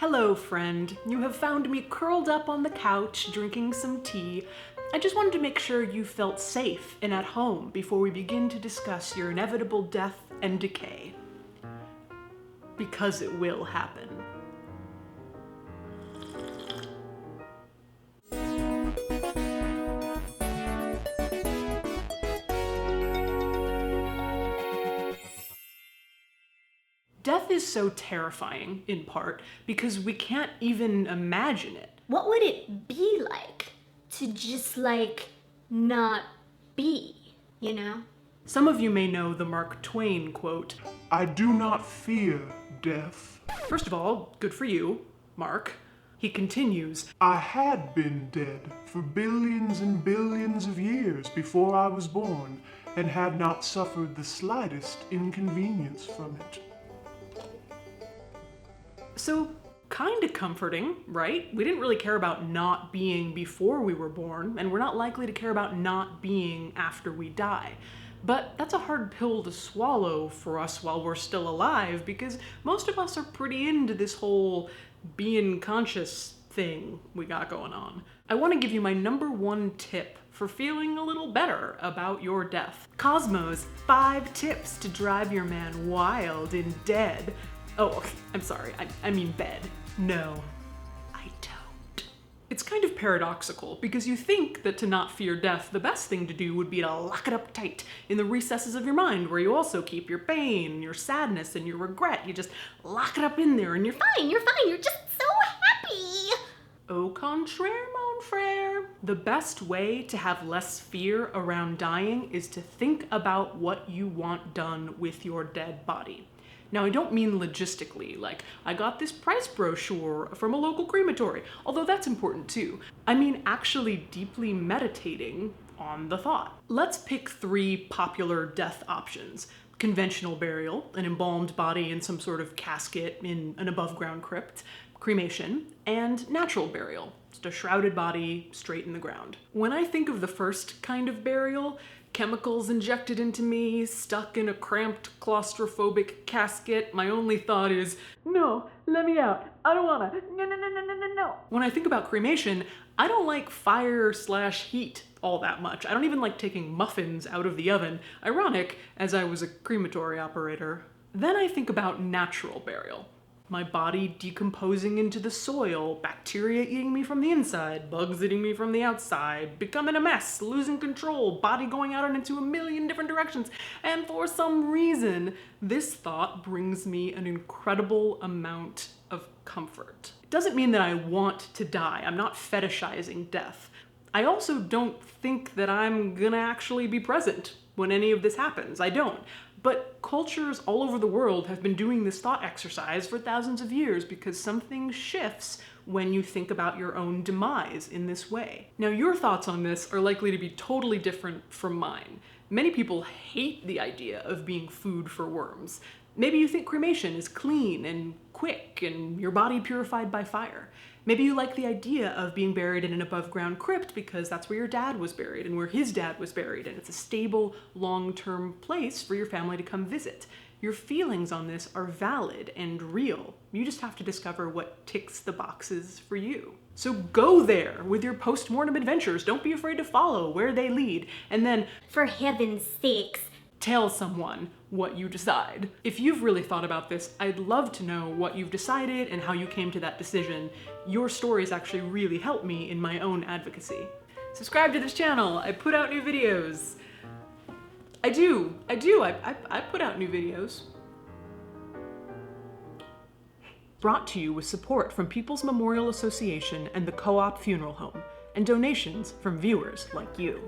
Hello, friend. You have found me curled up on the couch, drinking some tea. I just wanted to make sure you felt safe and at home before we begin to discuss your inevitable death and decay. Because it will happen. Death is so terrifying, in part, because we can't even imagine it. What would it be like to just, not be, you know? Some of you may know the Mark Twain quote, "I do not fear death." First of all, good for you, Mark. He continues, "I had been dead for billions and billions of years before I was born, and had not suffered the slightest inconvenience from it." So, kinda comforting, right? We didn't really care about not being before we were born, and we're not likely to care about not being after we die. But that's a hard pill to swallow for us while we're still alive, because most of us are pretty into this whole being conscious thing we got going on. I want to give you my #1 tip for feeling a little better about your death. Cosmo's 5 tips to drive your man wild and dead. Oh, I'm sorry, I mean bed. No, I don't. It's kind of paradoxical, because you think that to not fear death, the best thing to do would be to lock it up tight in the recesses of your mind, where you also keep your pain, your sadness, and your regret. You just lock it up in there and you're Fine, you're just so happy. Au contraire, mon frère. The best way to have less fear around dying is to think about what you want done with your dead body. Now, I don't mean logistically, like, I got this price brochure from a local crematory, although that's important too. I mean actually deeply meditating on the thought. Let's pick 3 popular death options. Conventional burial, an embalmed body in some sort of casket in an above-ground crypt, cremation, and natural burial, just a shrouded body straight in the ground. When I think of the first kind of burial, chemicals injected into me, stuck in a cramped, claustrophobic casket, my only thought is, no, let me out. I don't wanna. No. When I think about cremation, I don't like fire/heat all that much. I don't even like taking muffins out of the oven. Ironic, as I was a crematory operator. Then I think about natural burial. My body decomposing into the soil, bacteria eating me from the inside, bugs eating me from the outside, becoming a mess, losing control, body going out and into a million different directions. And for some reason, this thought brings me an incredible amount of comfort. It doesn't mean that I want to die. I'm not fetishizing death. I also don't think that I'm gonna actually be present when any of this happens. I don't. But cultures all over the world have been doing this thought exercise for thousands of years, because something shifts when you think about your own demise in this way. Now, your thoughts on this are likely to be totally different from mine. Many people hate the idea of being food for worms. Maybe you think cremation is clean and quick and your body purified by fire. Maybe you like the idea of being buried in an above-ground crypt because that's where your dad was buried and where his dad was buried, and it's a stable, long-term place for your family to come visit. Your feelings on this are valid and real. You just have to discover what ticks the boxes for you. So go there with your post-mortem adventures. Don't be afraid to follow where they lead, and then, For heaven's sakes, tell someone what you decide. If you've really thought about this, I'd love to know what you've decided and how you came to that decision. Your stories actually really help me in my own advocacy. Subscribe to this channel. I put out new videos. I do. I put out new videos. Brought to you with support from People's Memorial Association and the Co-op Funeral Home, and donations from viewers like you.